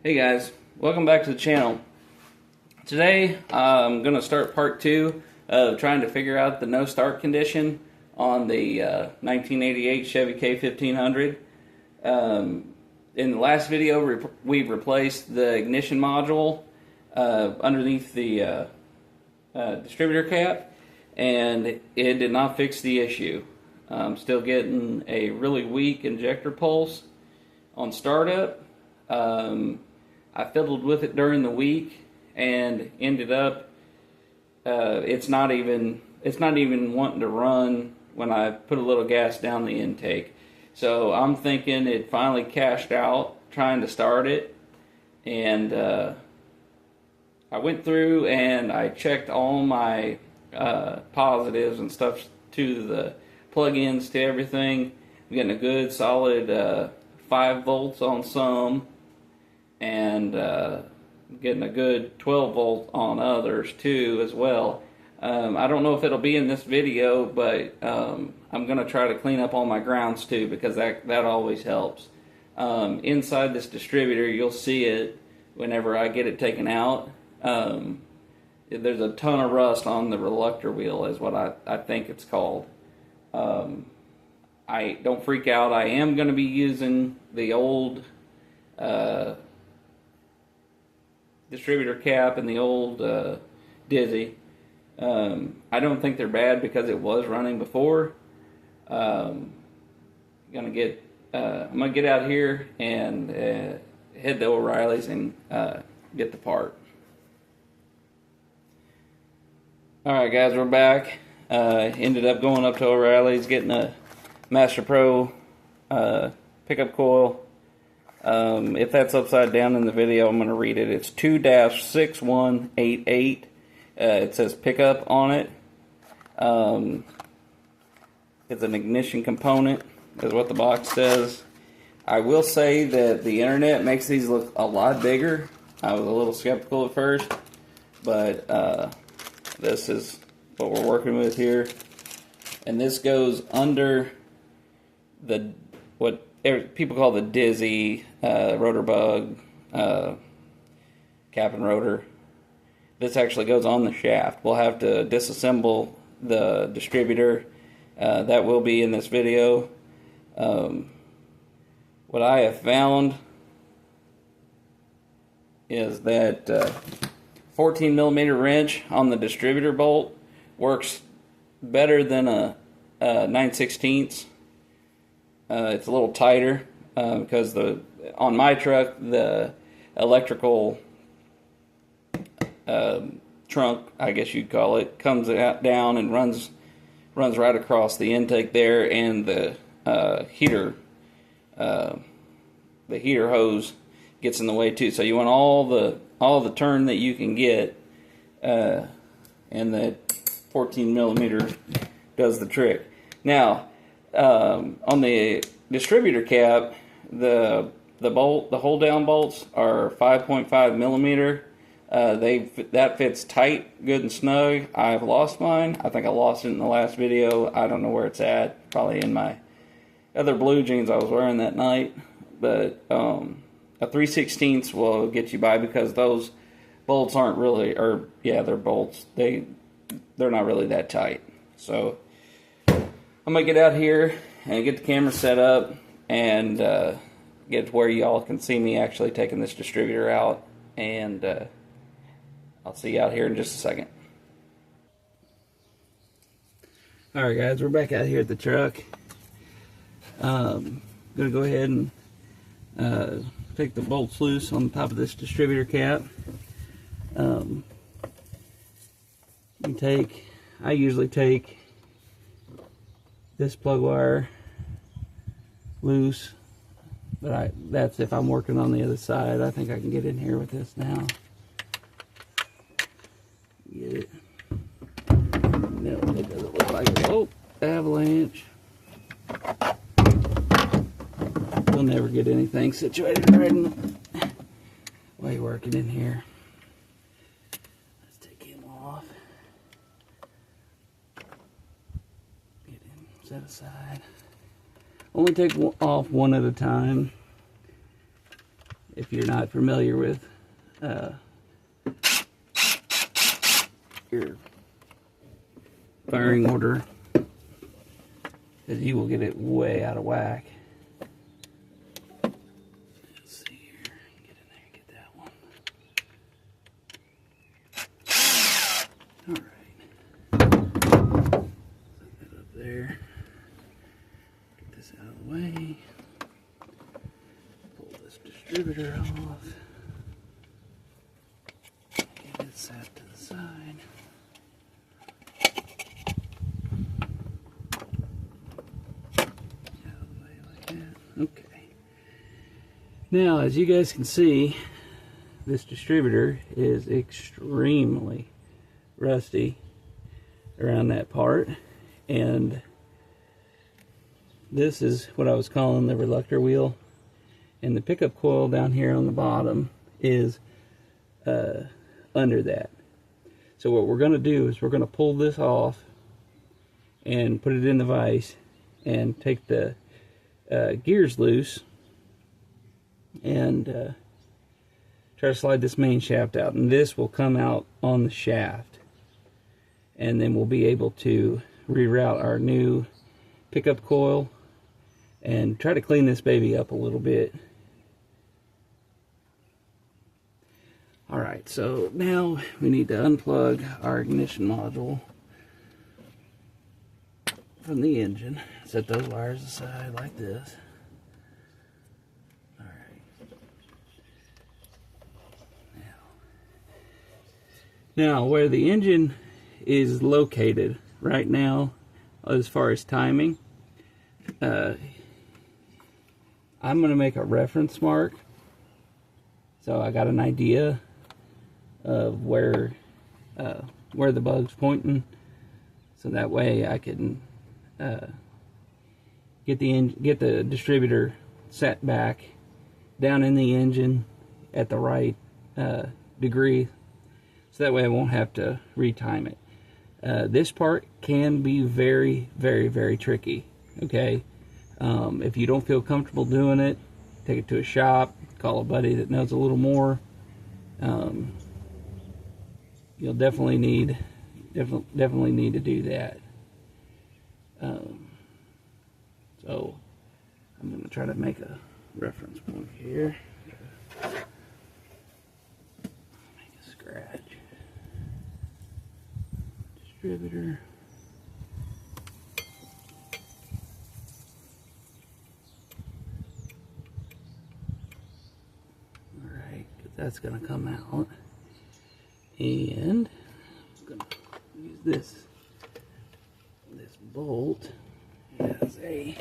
Hey guys, welcome back to the channel. Today I'm going to start part 2 of trying to figure out the no start condition on the 1988 Chevy K1500. In the last video we replaced the ignition module underneath the distributor cap, and it did not fix the issue. I'm still getting a really weak injector pulse on startup. I fiddled with it during the week and ended up it's not even wanting to run when I put a little gas down the intake. So I'm thinking it finally cashed out trying to start it, and I went through and I checked all my positives and stuff to the plug-ins to everything. I'm getting a good solid 5 volts on some, and getting a good 12 volt on others too as well. I don't know if it'll be in this video, but I'm going to try to clean up all my grounds too, because that always helps. Inside this distributor, you'll see it whenever I get it taken out. There's a ton of rust on the reluctor wheel is what I think it's called. I don't freak out. I am going to be using the old distributor cap and the old Dizzy. I don't think they're bad because it was running before. I'm gonna get out here and head to O'Reilly's and get the part. Alright guys, we're back. Ended up going up to O'Reilly's, getting a Master Pro pickup coil. If that's upside down in the video, I'm going to read it. It's 2-6188. It says pickup on it. It's an ignition component, is what the box says. I will say that the internet makes these look a lot bigger. I was a little skeptical at first, but this is what we're working with here. And this goes under the what people call the Dizzy rotor bug cap and rotor. This actually goes on the shaft. We'll have to disassemble the distributor. That will be in this video. What I have found is that 14mm wrench on the distributor bolt works better than a 9/16. It's a little tighter because on my truck the electrical trunk, I guess you'd call it, comes out down and runs right across the intake there, and the heater hose gets in the way too. So you want all the turn that you can get, and the 14mm does the trick. Now, on the distributor cap, the hold down bolts are 5.5mm. That fits tight, good and snug. I've lost mine. I think I lost it in the last video. I don't know where it's at. Probably in my other blue jeans I was wearing that night. But a 3/16 will get you by, because those bolts aren't really, or yeah, they're bolts. They're not really that tight. So I'm gonna get out here and get the camera set up and get to where y'all can see me actually taking this distributor out, and I'll see you out here in just a second. Alright guys, we're back out here at the truck. Gonna go ahead and take the bolts loose on the top of this distributor cap. I usually take this plug wire loose, but that's if I'm working on the other side. I think I can get in here with this now. Get it. No, it doesn't look like it. Oh, avalanche. We'll never get anything situated right in the way working in here. Let's take him off. Get him set aside. Only take off one at a time. if you're not familiar with your firing order, because you will get it way out of whack. Let's see here. Get in there, get that one. Alright. Set that up there. Get this out of the way. Pull this distributor off. Get it set to the side. Okay. Now, as you guys can see, this distributor is extremely rusty around that part, and this is what I was calling the reluctor wheel, and the pickup coil down here on the bottom is under that. So what we're going to do is we're going to pull this off and put it in the vise and take the gears loose and try to slide this main shaft out, and this will come out on the shaft, and then we'll be able to reroute our new pickup coil and try to clean this baby up a little bit. Alright, so now we need to unplug our ignition module from the engine. Set those wires aside like this. Alright. Now, where the engine is located right now, as far as timing, I'm going to make a reference mark, so I got an idea of where the bug's pointing, so that way I can get the distributor set back down in the engine at the right degree, so that way I won't have to retime it. This part can be very, very, very tricky. Okay, if you don't feel comfortable doing it, take it to a shop, call a buddy that knows a little more. You'll definitely need to do that. So I'm going to try to make a reference point here. Make a scratch. Distributor. Alright, that's going to come out. And I'm going to use this bolt as a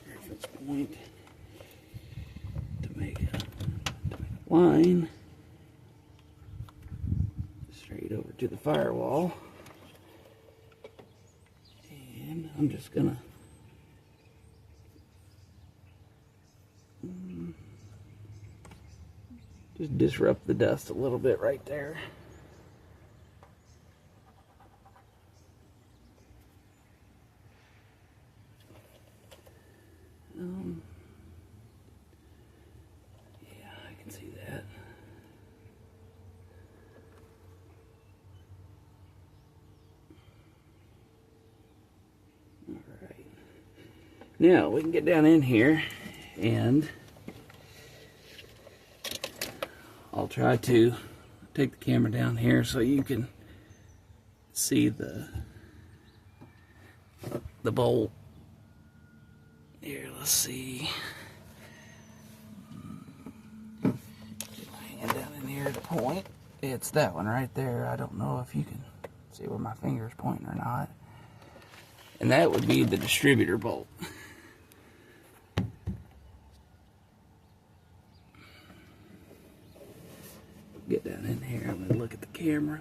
reference point to make a line straight over to the firewall. And I'm just gonna just disrupt the dust a little bit right there. Yeah, I can see that. All right. Now we can get down in here, and I'll try to take the camera down here so you can see the bolt. Here, let's see. Get my hand down in here to point. It's that one right there. I don't know if you can see where my finger's pointing or not. And that would be the distributor bolt. Get down in here. I'm going to look at the camera.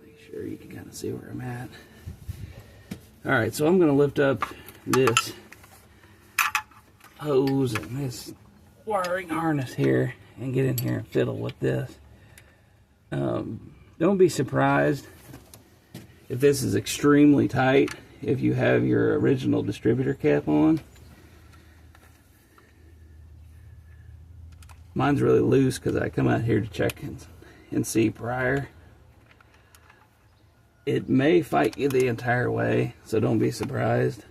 Make sure you can kind of see where I'm at. Alright, so I'm going to lift up this hose and this wiring harness here and get in here and fiddle with this. Don't be surprised if this is extremely tight if you have your original distributor cap on. Mine's really loose because I come out here to check and see prior. It may fight you the entire way, so don't be surprised.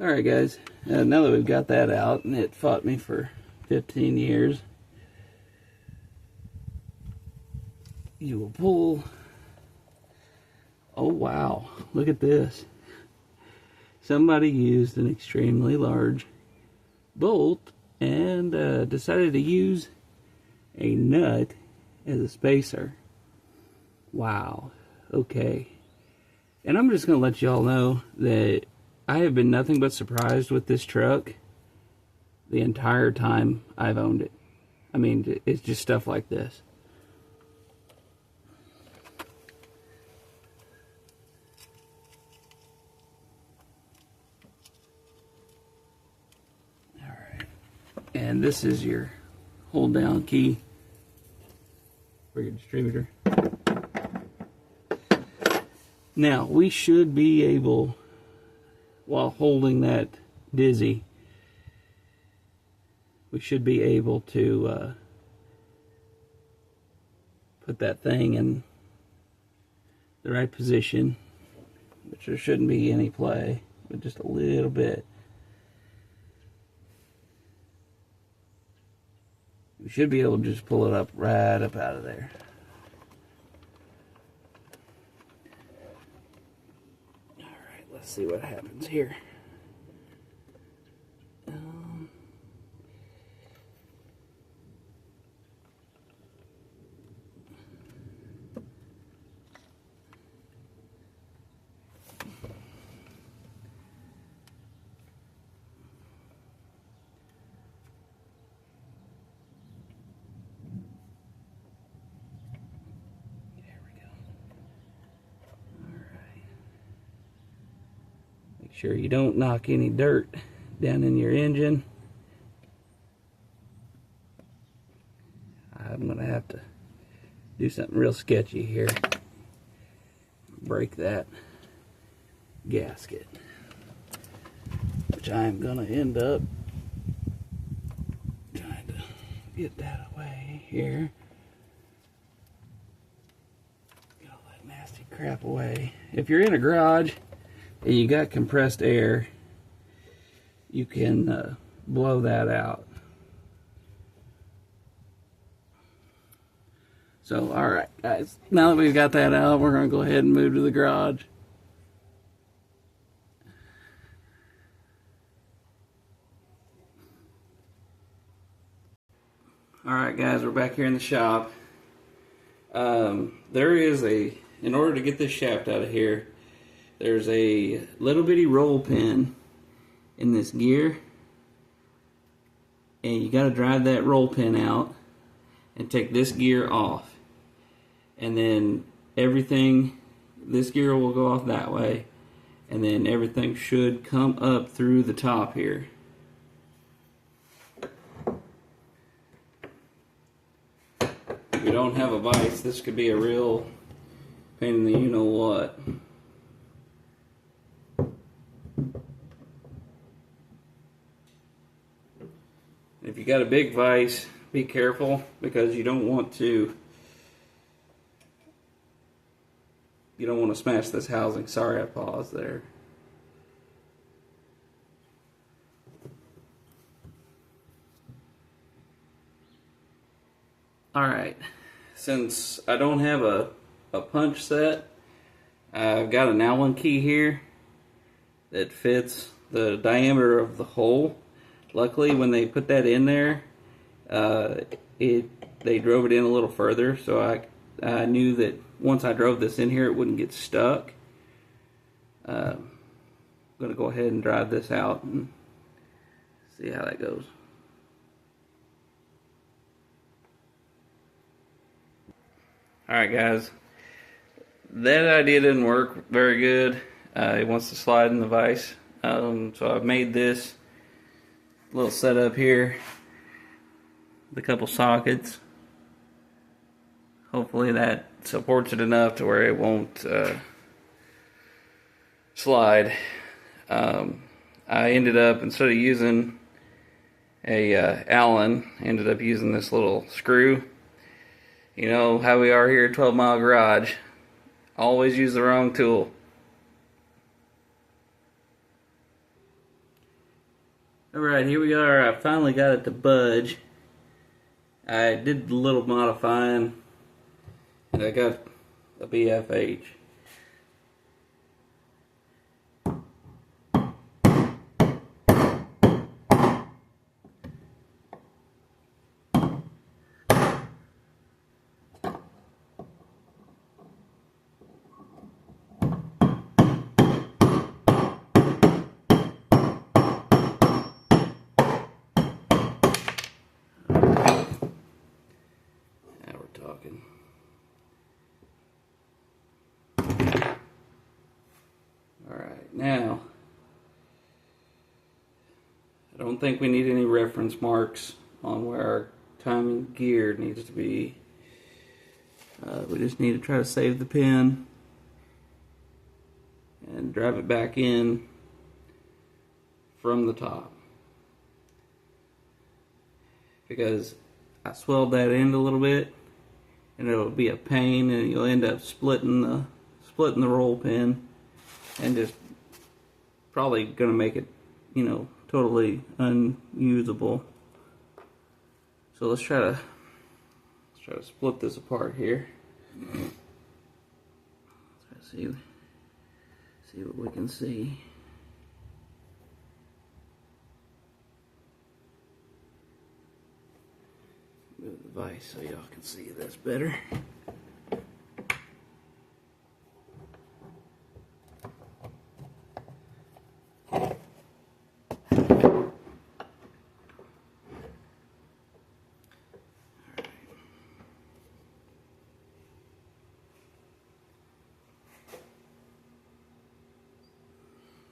Alright guys, now that we've got that out, and it fought me for 15 years, you will pull, oh wow, look at this. Somebody used an extremely large bolt and decided to use a nut as a spacer. Wow, okay. And I'm just going to let y'all know that I have been nothing but surprised with this truck the entire time I've owned it. I mean, it's just stuff like this. Alright. And this is your hold down key for your distributor. Now, we should be able, while holding that dizzy, we should be able to put that thing in the right position, which there shouldn't be any play, but just a little bit. We should be able to just pull it up right up out of there. Alright, let's see what happens here. Sure you don't knock any dirt down in your engine. I'm gonna have to do something real sketchy here. Break that gasket, which I'm gonna end up trying to get that away here. Get all that nasty crap away. If you're in a garage and you got compressed air, you can blow that out. So, alright guys, now that we've got that out, we're going to go ahead and move to the garage. Alright guys, we're back here in the shop. There is in order to get this shaft out of here, there's a little bitty roll pin in this gear, and you got to drive that roll pin out and take this gear off, and then everything, this gear will go off that way, and then everything should come up through the top here. If you don't have a vise, this could be a real pain in the you-know-what. If you got a big vise, be careful, because you don't want to smash this housing. Sorry I paused there. Alright, since I don't have a punch set, I've got an Allen key here that fits the diameter of the hole. Luckily, when they put that in there, they drove it in a little further, so I knew that once I drove this in here, it wouldn't get stuck. I'm going to go ahead and drive this out and see how that goes. Alright guys, that idea didn't work very good. It wants to slide in the vise. So I've made this little setup here with a couple sockets. Hopefully that supports it enough to where it won't slide. I ended up, instead of using a Allen, ended up using this little screw. You know how we are here at 12 Mile Garage. Always use the wrong tool. Alright, here we are. I finally got it to budge. I did a little modifying and I got a BFH. Talking. Alright, now I don't think we need any reference marks on where our timing gear needs to be. We just need to try to save the pin and drive it back in from the top, because I swelled that end a little bit and it'll be a pain, and you'll end up splitting the roll pin and just probably gonna make it, you know, totally unusable. So let's try to split this apart here. Let's see what we can see. Move the vise so y'all can see this better.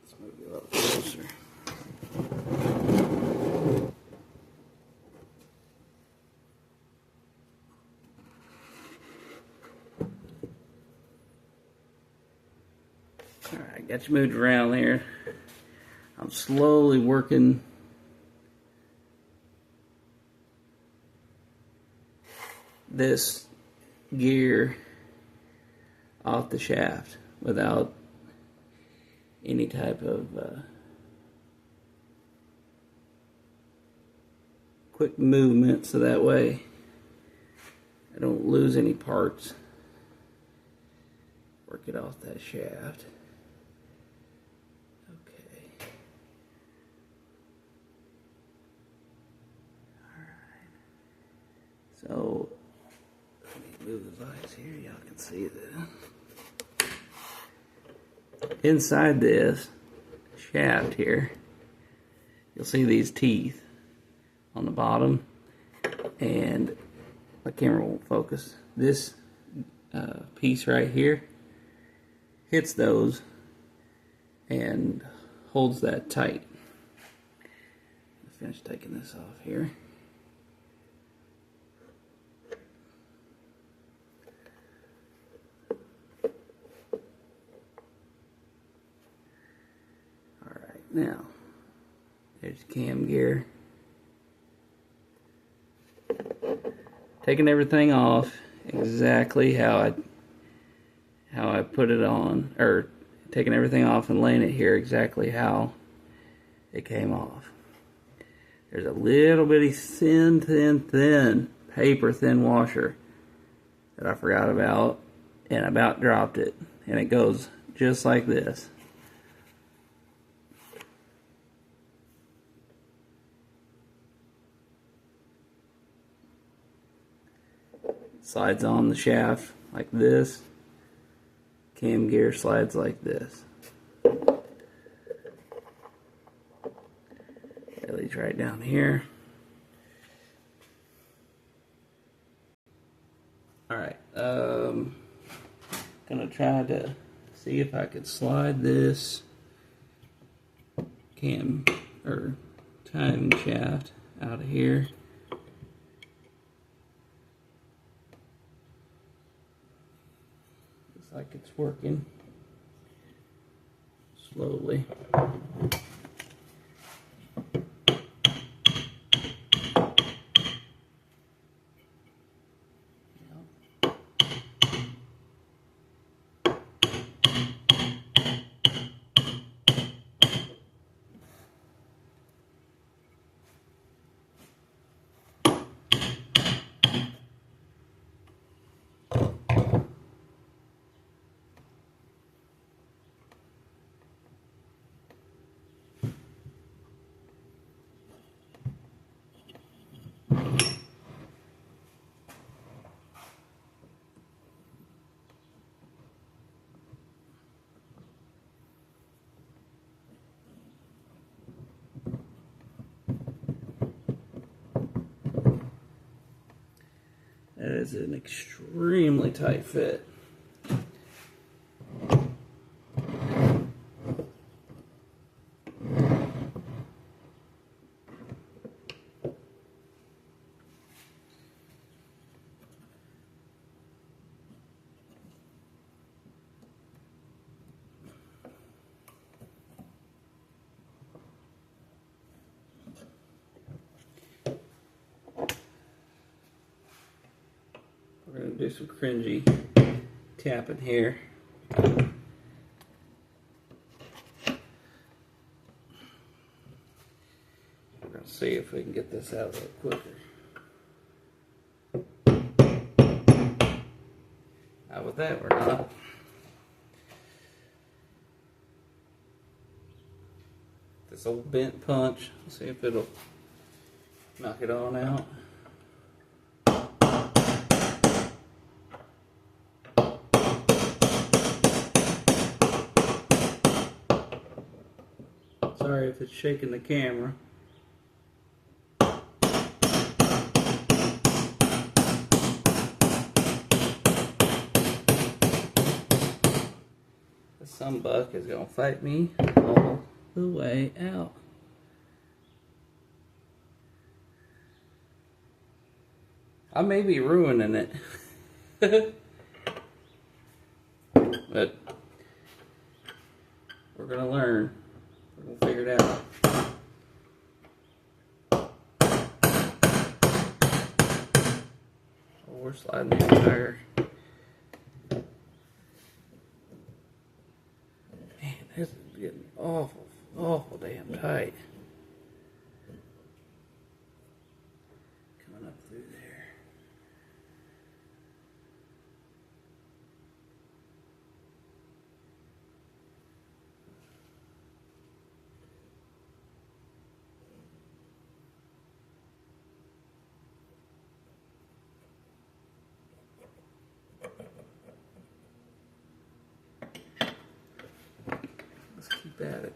Let's move it a little closer. Alright, got you moved around there. I'm slowly working this gear off the shaft without any type of quick movement, so that way I don't lose any parts. Work it off that shaft. Okay. Alright. So let me move the vise here, y'all can see that. Inside this shaft here, you'll see these teeth on the bottom, and my camera won't focus. This piece right here hits those and holds that tight. Let's finish taking this off here. Now, there's cam gear. Taking everything off exactly how I put it on, or taking everything off and laying it here exactly how it came off. There's a little bitty thin paper thin washer that I forgot about, and I about dropped it, and it goes just like this. Slides on the shaft like this. Cam gear slides like this. It leads right down here. Alright, Gonna try to see if I could slide this timing shaft out of here. Looks like it's working slowly. That is an extremely tight fit. We're going to do some cringy tapping here. We're going to see if we can get this out a little quicker. Not with that, we're not. This old bent punch, see if it'll knock it on out. Sorry if it's shaking the camera. The sunbuck is going to fight me all the way out. I may be ruining it. But we're going to learn. We'll figure it out. Oh, we're sliding the entire. Man, this is getting awful, awful damn tight. Coming up through there. Keep at it.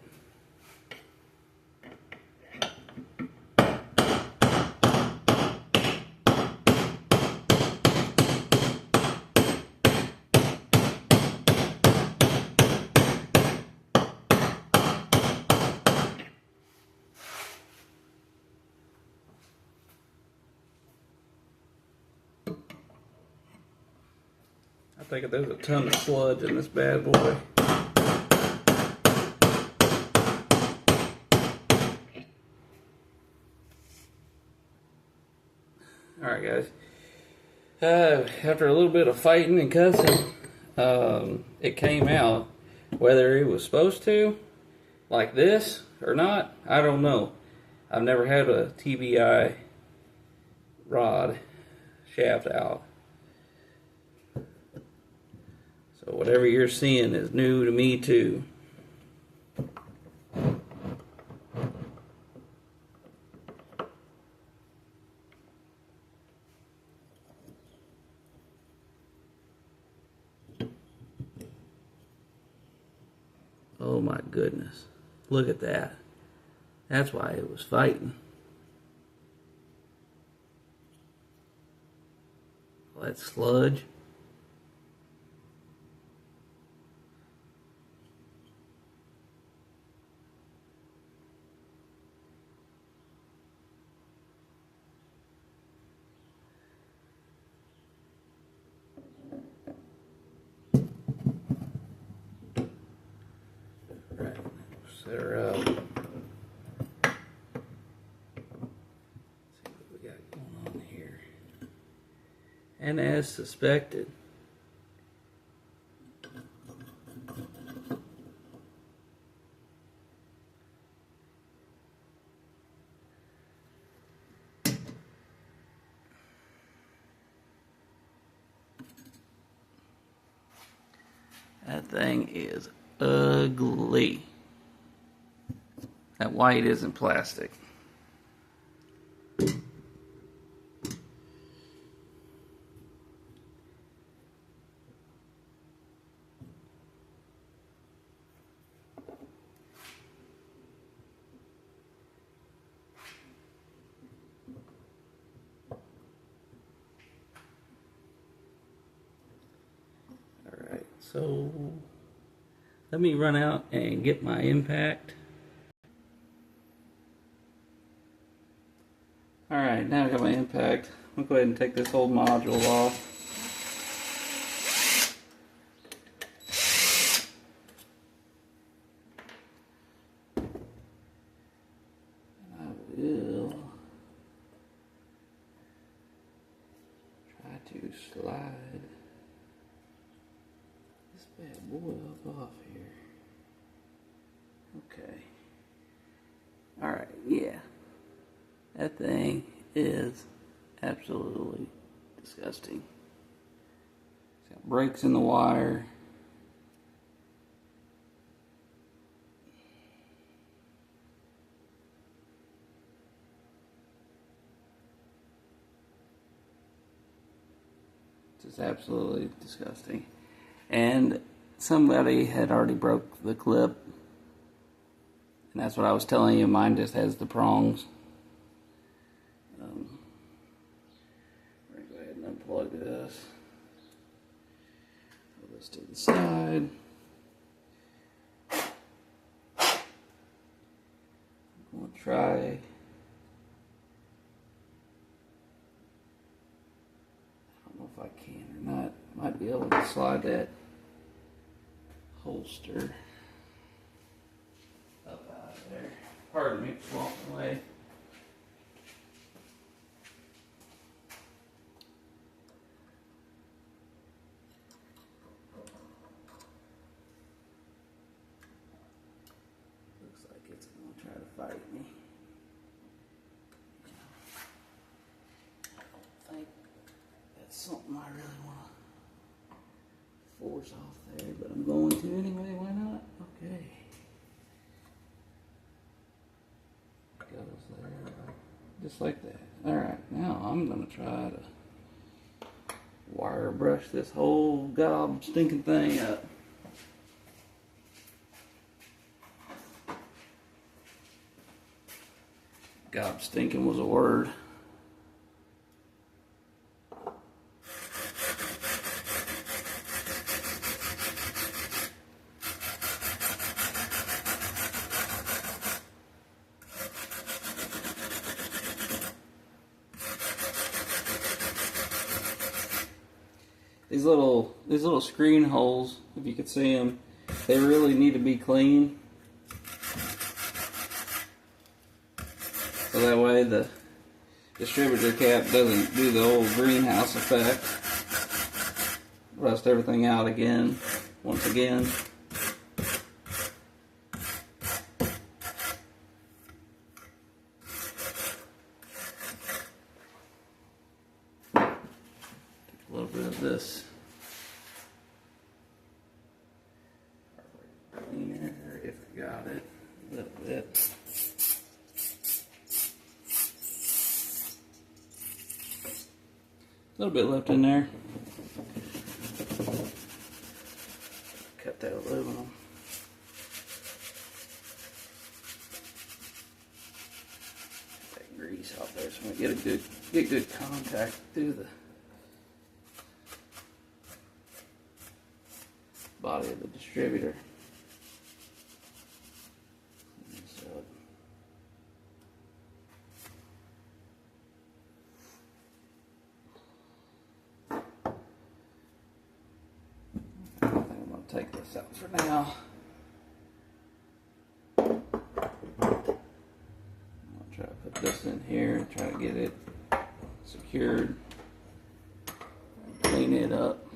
I think there's a ton of sludge in this bad boy. Alright guys, after a little bit of fighting and cussing, it came out. Whether it was supposed to, like this, or not, I don't know. I've never had a TBI rod shaft out. So whatever you're seeing is new to me too. Oh my goodness. Look at that. That's why it was fighting. All that sludge. set her up. See what we got going on here. And as suspected, that thing is ugly. That white isn't plastic. Alright, so let me run out and get my impact. Alright, now I got my impact. I'm going to go ahead and take this whole module off. And I will try to slide this bad boy up off here. Okay. Alright, yeah. That thing is absolutely disgusting. It's got breaks in the wire. It's just absolutely disgusting. And somebody had already broke the clip. And that's what I was telling you. Mine just has the prongs. We're going to go ahead and unplug this. Put this to the side. I'm going to try. I don't know if I can or not. Might be able to slide that holster up out of there. Pardon me for walking away. Looks like it's going to try to fight me. I don't think that's something I really want to force off there, but I'm going to anyway. Why not? Okay. Goes there, just like that. Alright, now I'm going to try to wire brush this whole gob stinking thing up. Gob stinking was a word. These little screen holes, if you could see them, they really need to be clean. So that way the distributor cap doesn't do the old greenhouse effect. Rust everything out again, once again. Take a little bit of this cleaner, if I got it, a little bit. A little bit left in there. Cut that aluminum. That grease off there so we get good contact through the body of the distributor. Take this out for now. this in here and try to get it secured. Clean it up.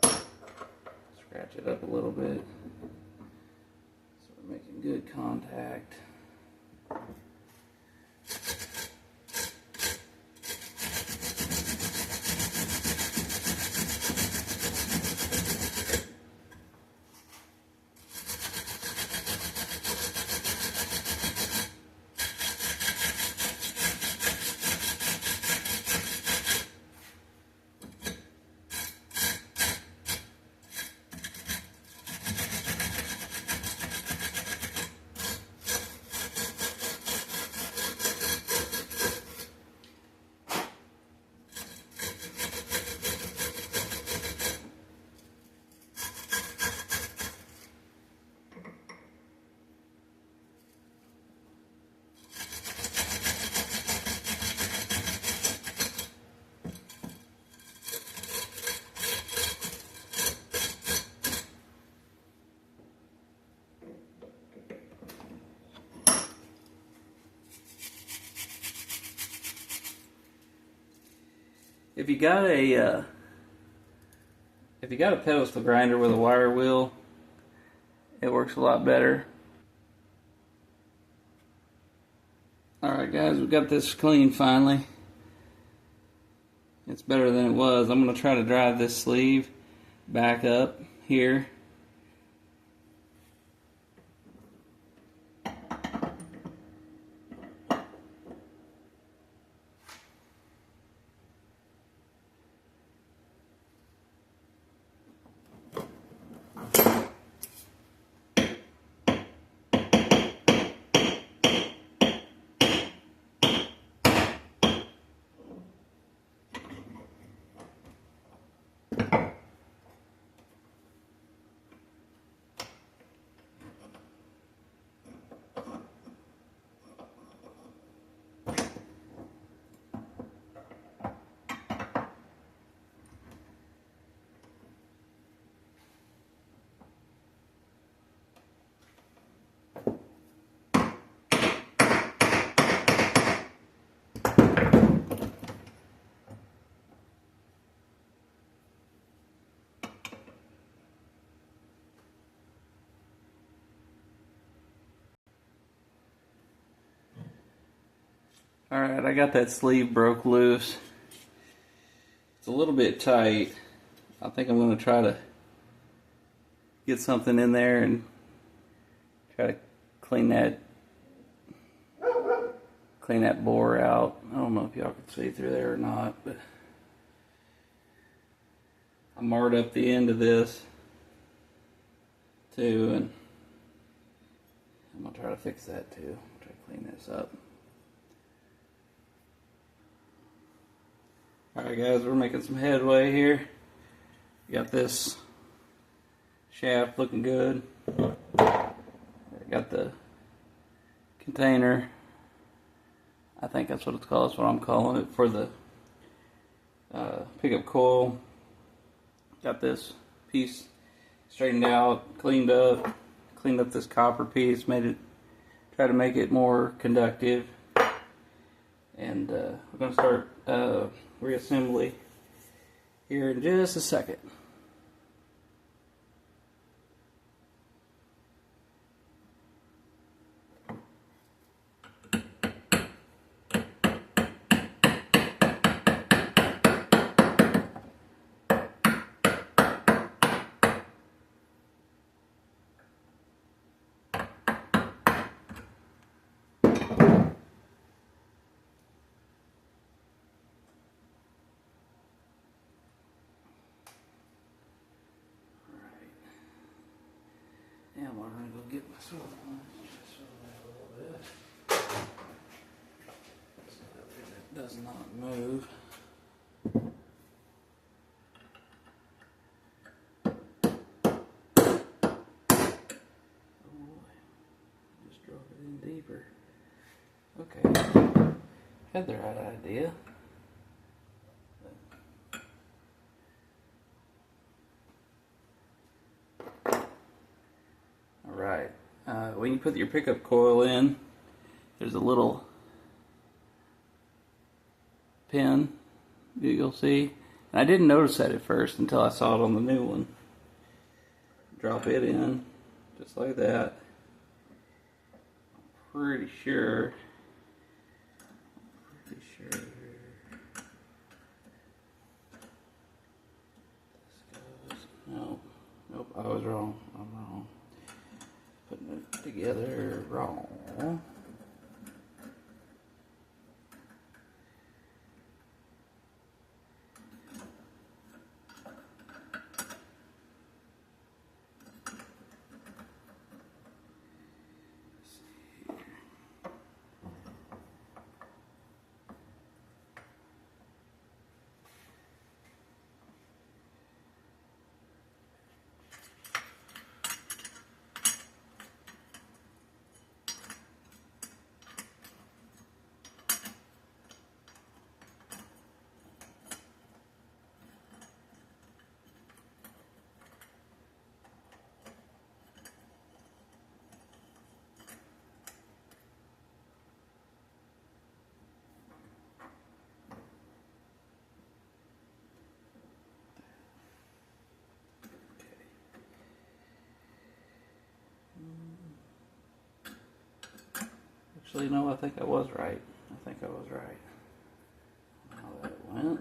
Scratch it up a little bit so we're making good contact. If you got a pedestal grinder with a wire wheel, it works a lot better. Alright guys, we got this clean finally. It's better than it was. I'm going to try to drive this sleeve back up here. Alright, I got that sleeve broke loose. It's a little bit tight. I think I'm going to try to get something in there and try to clean that bore out. I don't know if y'all can see through there or not, but I marred up the end of this too, and I'm going to try to fix that too. Try to clean this up. Alright guys, we're making some headway here. Got this shaft looking good. Got the container. I think that's what it's called. That's what I'm calling it for the pickup coil. Got this piece straightened out, cleaned up this copper piece, try to make it more conductive. And we're going to start reassembly here in just a second. Yeah, I'm gonna go get my swivel on. Just swivel that a little bit. So that way that does not move. Oh boy, just drove it in deeper. Okay, had the right idea. Alright, when you put your pickup coil in, there's a little pin you'll see. And I didn't notice that at first until I saw it on the new one. Drop it in, just like that. I'm pretty sure. Nope, I was wrong. I'm wrong. Putting it together wrong. Actually, no, I think I was right. How that went.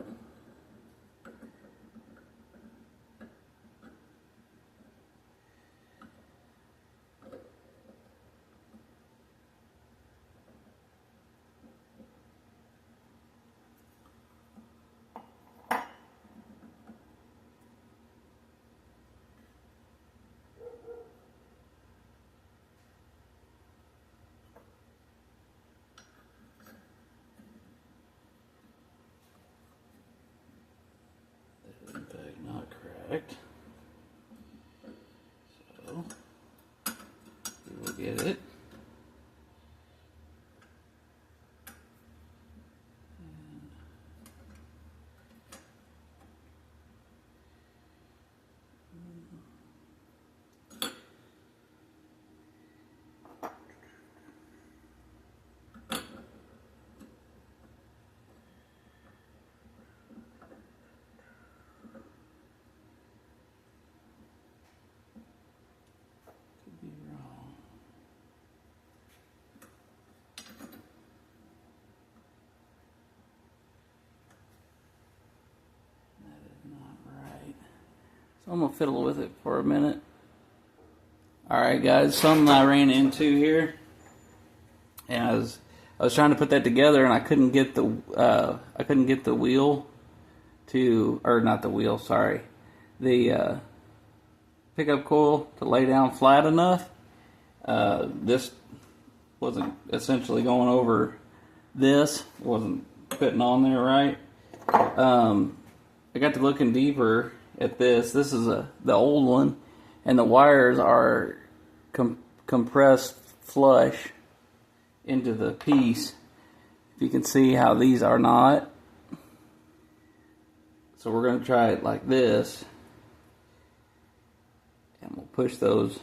In fact, not correct. So, we will get it. Could be wrong. That is not right. So I'm gonna fiddle with it for a minute. Alright guys, something I ran into here. And I was trying to put that together and I couldn't get the wheel to, or not the wheel, sorry. The pickup coil to lay down flat enough. This wasn't essentially going over this, wasn't fitting on there right. I got to looking deeper at this. This is the old one, and the wires are compressed flush into the piece. If you can see how these are not. So we're going to try it like this. And we'll push those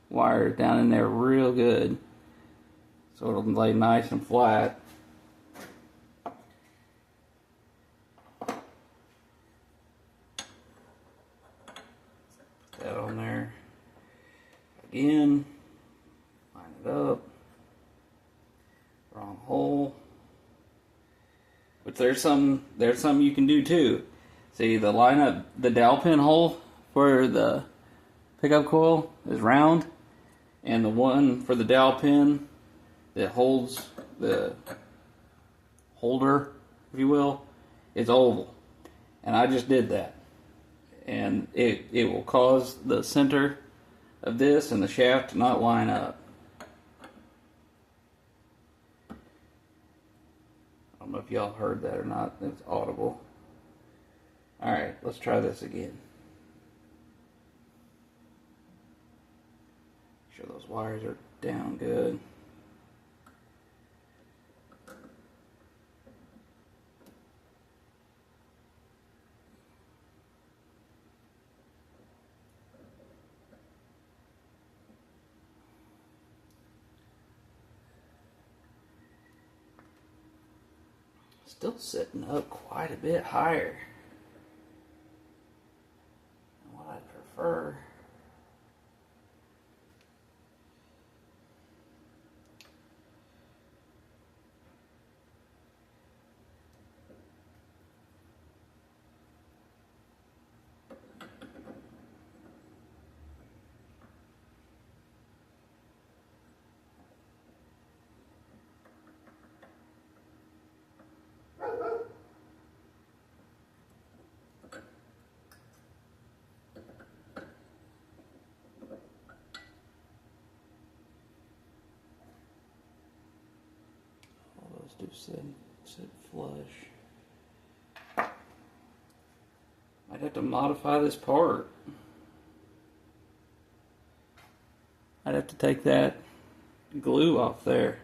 wires down in there real good. So it'll lay nice and flat. Put that on there. Again. Line it up. Wrong hole. But there's some you can do too. See, the line up the dowel pin hole for the pickup coil is round, and the one for the dowel pin that holds the holder, if you will, is oval. And I just did that. And it will cause the center of this and the shaft to not line up. I don't know if y'all heard that or not. It's audible. Alright, let's try this again. Make sure those wires are down good. Still sitting up quite a bit higher than what I prefer. Do sit flush. I'd have to modify this part. I'd have to take that glue off there.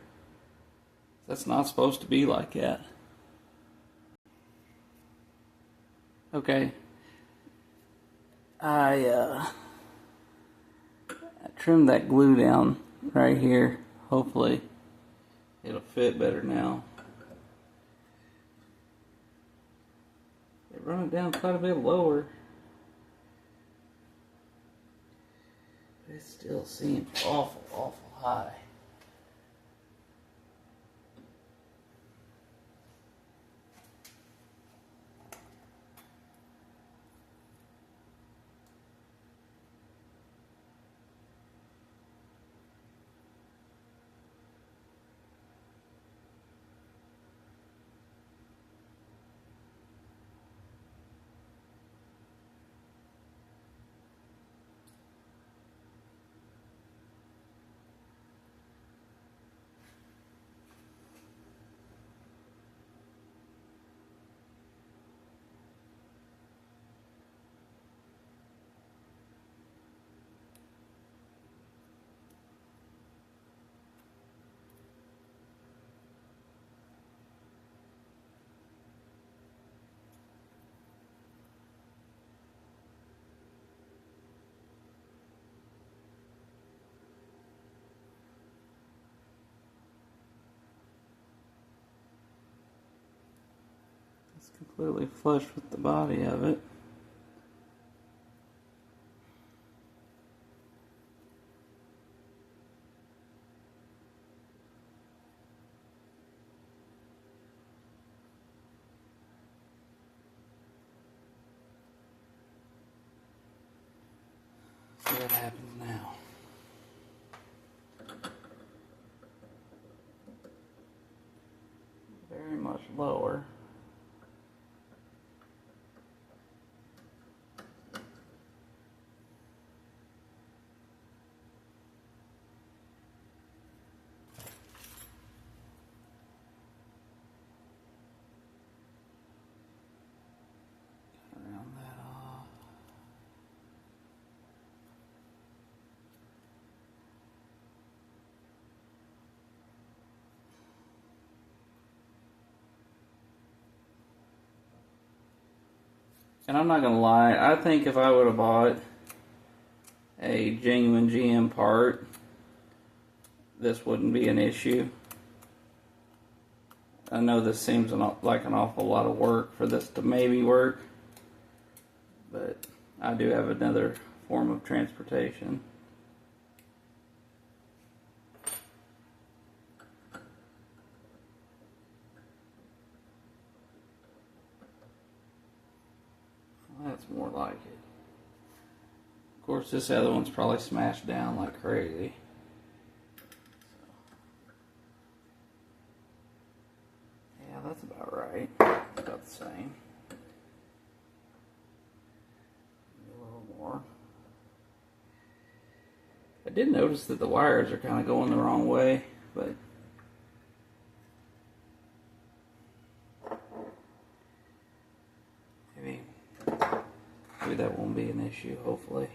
That's not supposed to be like that. Okay. I trimmed that glue down right here. Hopefully it'll fit better now. They run it down quite a bit lower. But it still seems awful high. It's completely flush with the body of it. See what happens now. Very much lower. Round that off. And I'm not gonna lie, I think if I would have bought a genuine GM part, this wouldn't be an issue. I know this seems like an awful lot of work for this to maybe work, but I do have another form of transportation. That's more like it. Of course, this other one's probably smashed down like crazy. Yeah, that's about right. It's about the same. A little more. I did notice that the wires are kind of going the wrong way, but maybe that won't be an issue, hopefully.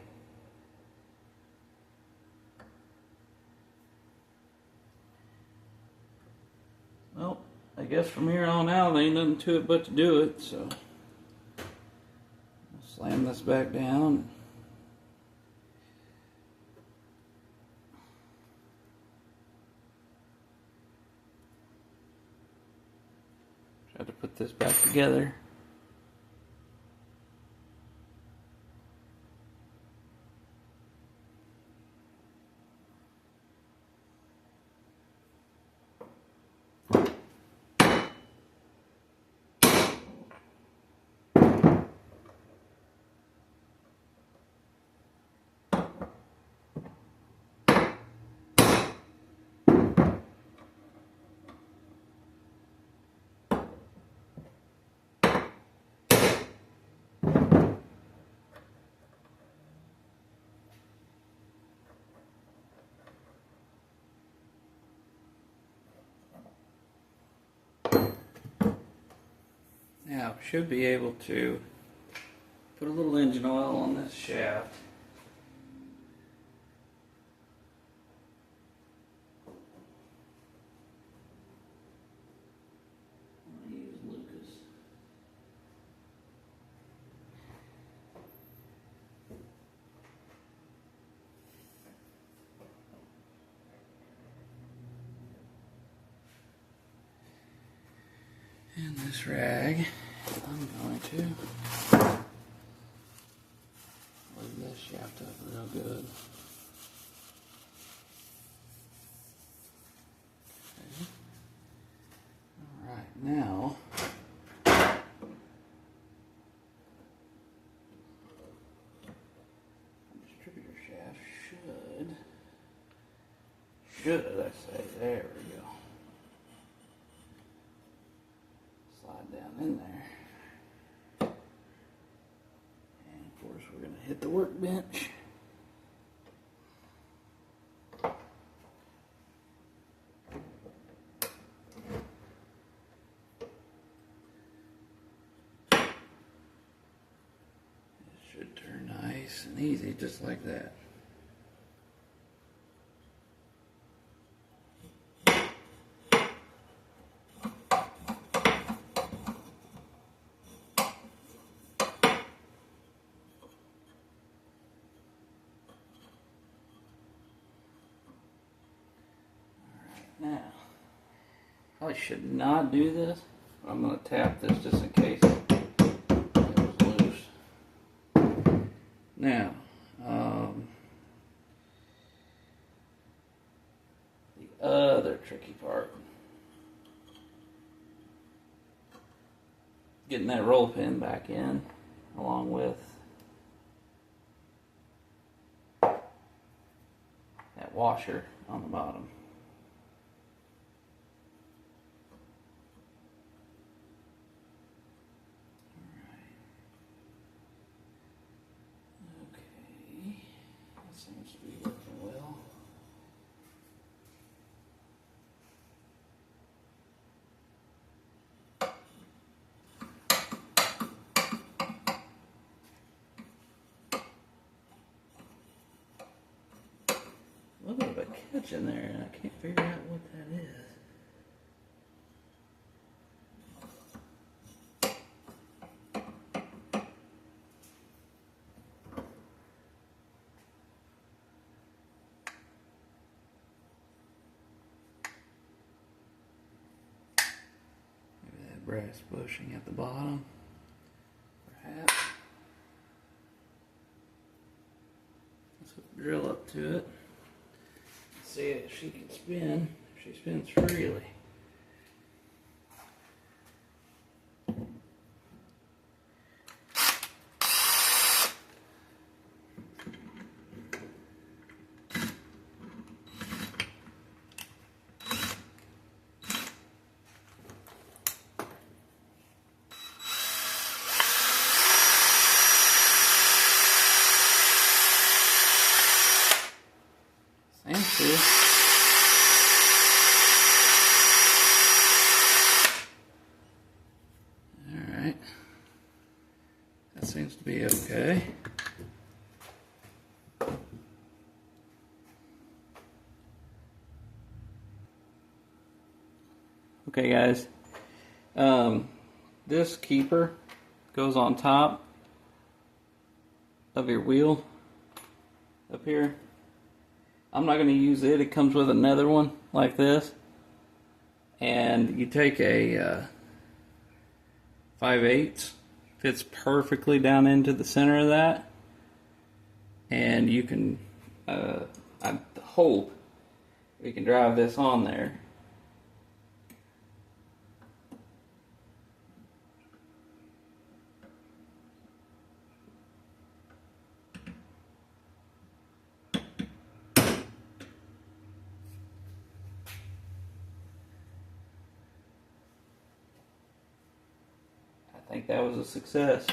Well, I guess from here on out, there ain't nothing to it but to do it, so I'll slam this back down. Tried to put put this back together. Now, should be able to put a little engine oil on this shaft. I'm going to use Lucas. And this rag, I'm going to lube this shaft up real good. Okay. Alright, now the distributor shaft should I say, there we go. Down in there, and of course we're going to hit the workbench. It should turn nice and easy just like that. Now, probably should not do this, but I'm going to tap this just in case it was loose. Now, the other tricky part, getting that roll pin back in along with that washer on the bottom. Seems to be working well. A little bit of a catch in there, and I can't figure out what that is. Brass bushing at the bottom, perhaps. Let's drill up to it. See if she can spin. If she spins freely. Seems to. Alright. That seems to be okay. Okay guys, this keeper goes on top of your wheel up here. I'm not going to use it. It comes with another one like this, and you take a 5/8 fits perfectly down into the center of that, and you can I hope we can drive this on there. I think that was a success.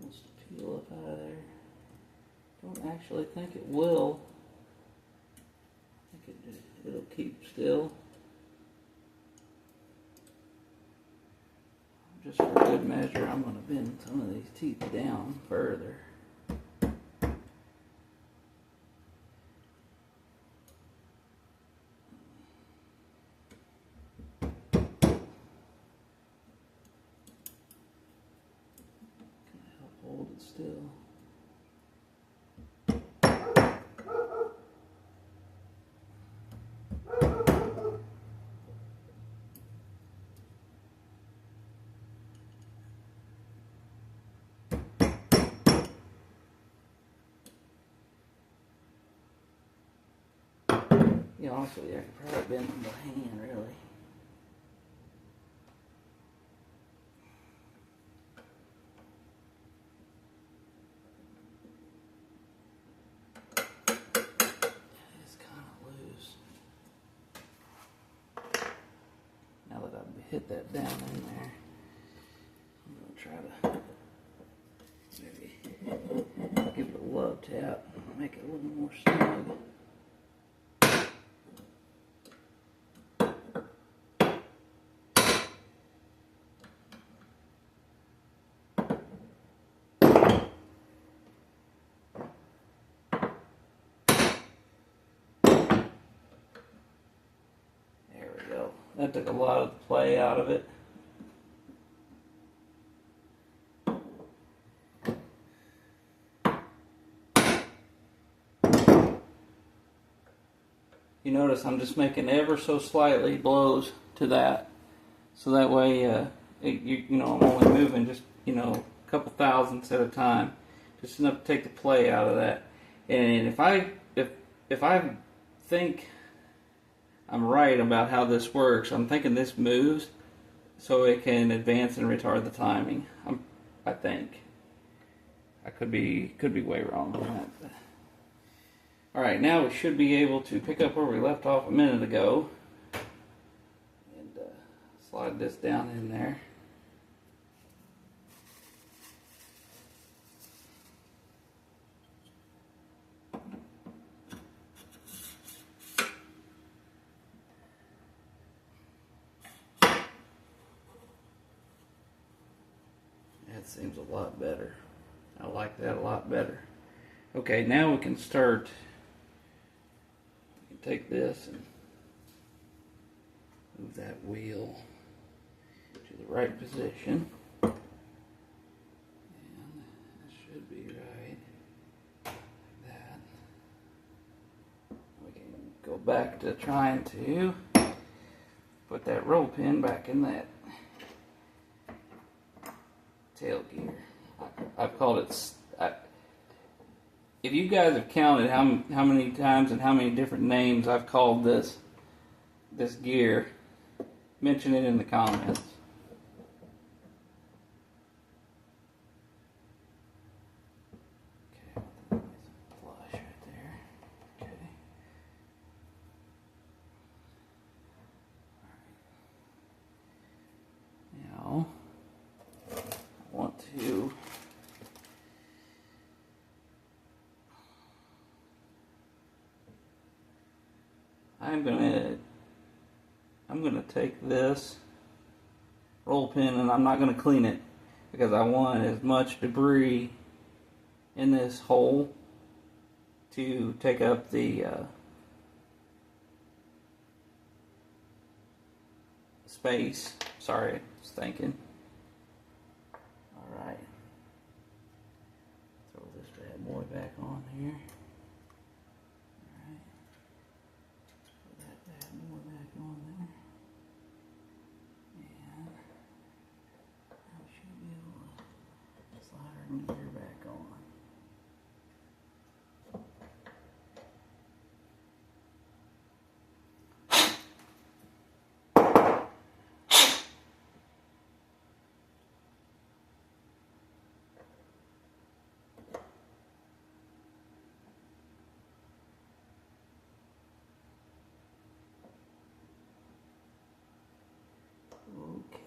Wants to peel up out of there. Don't actually think it will. I think it'll keep still. Just for good measure, I'm going to bend some of these teeth down further. Hold it still. Yeah, honestly, I could probably bend them by hand, really. Hit that down in there. I'm going to try to maybe give it a love tap, make it a little more snug. There we go. That took a lot of the play out of it. You notice I'm just making ever so slightly blows to that, so that way you know I'm only moving just a couple thousandths at a time, just enough to take the play out of that. And if I think I'm right about how this works, I'm thinking this moves so it can advance and retard the timing. I think I could be way wrong on that. But. All right, now we should be able to pick up where we left off a minute ago and slide this down in there. That seems a lot better. I like that a lot better. Okay, now we can start. We can take this and move that wheel to the right position. And that should be right. Like that. We can go back to trying to put that roll pin back in that tail gear. I've called it. If you guys have counted how many times and how many different names I've called this gear, mention it in the comments. Okay, flush right there. Okay. All right. Now I want to. I'm gonna take this roll pin and I'm not gonna clean it because I want as much debris in this hole to take up the space Sorry, I was thinking. Alright. Throw this bad boy back on here. Alright. Put that bad boy back on there. And I should be able to slide our gear back on.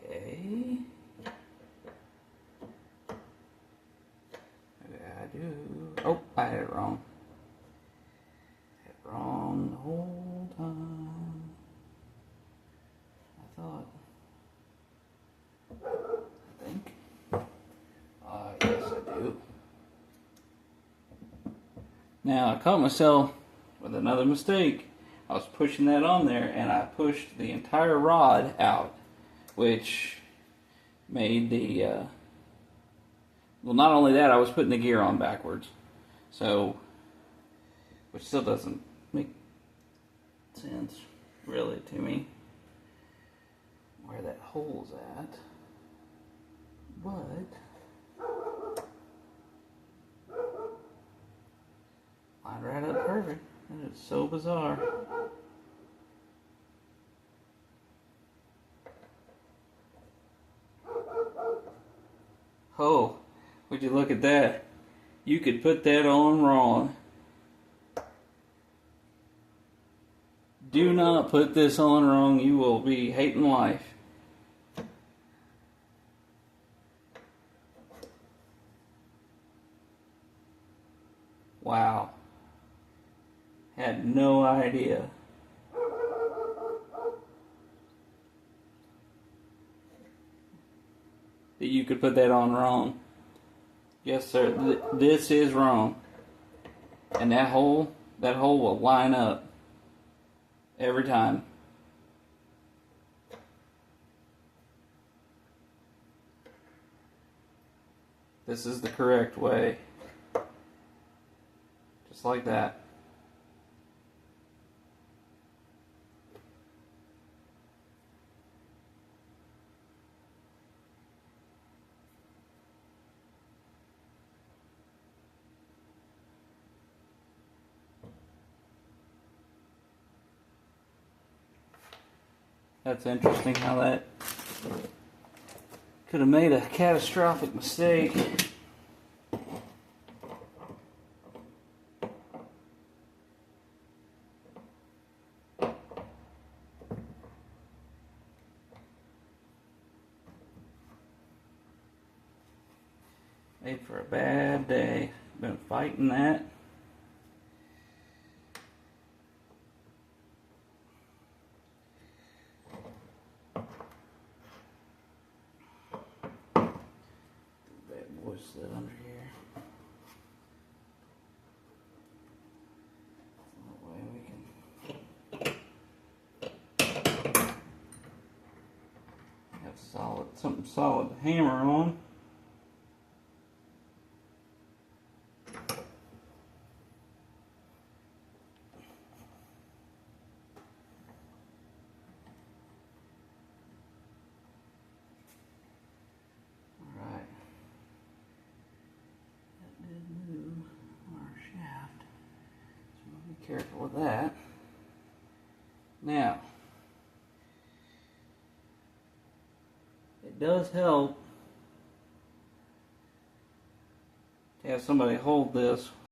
Okay. I do. Oh, I had it wrong. I had it wrong the whole time. I thought. I think. Yes, I do. Now, I caught myself with another mistake. I was pushing that on there, and I pushed the entire rod out, which made the, well, not only that, I was putting the gear on backwards, so, which still doesn't make sense, really, to me, where that hole's at, but, lined right up perfect. That is so bizarre. Oh, would you look at that? You could put that on wrong. Do not put this on wrong. You will be hating life. Wow. Had no idea. That you could put that on wrong. Yes, sir. This is wrong. And that hole will line up every time. This is the correct way. Just like that. That's interesting how that could have made a catastrophic mistake. Made for a bad day. Been fighting that. Bad boy slid under here. That way we can have something solid to hammer on. Careful with that. Now, it does help to have somebody hold this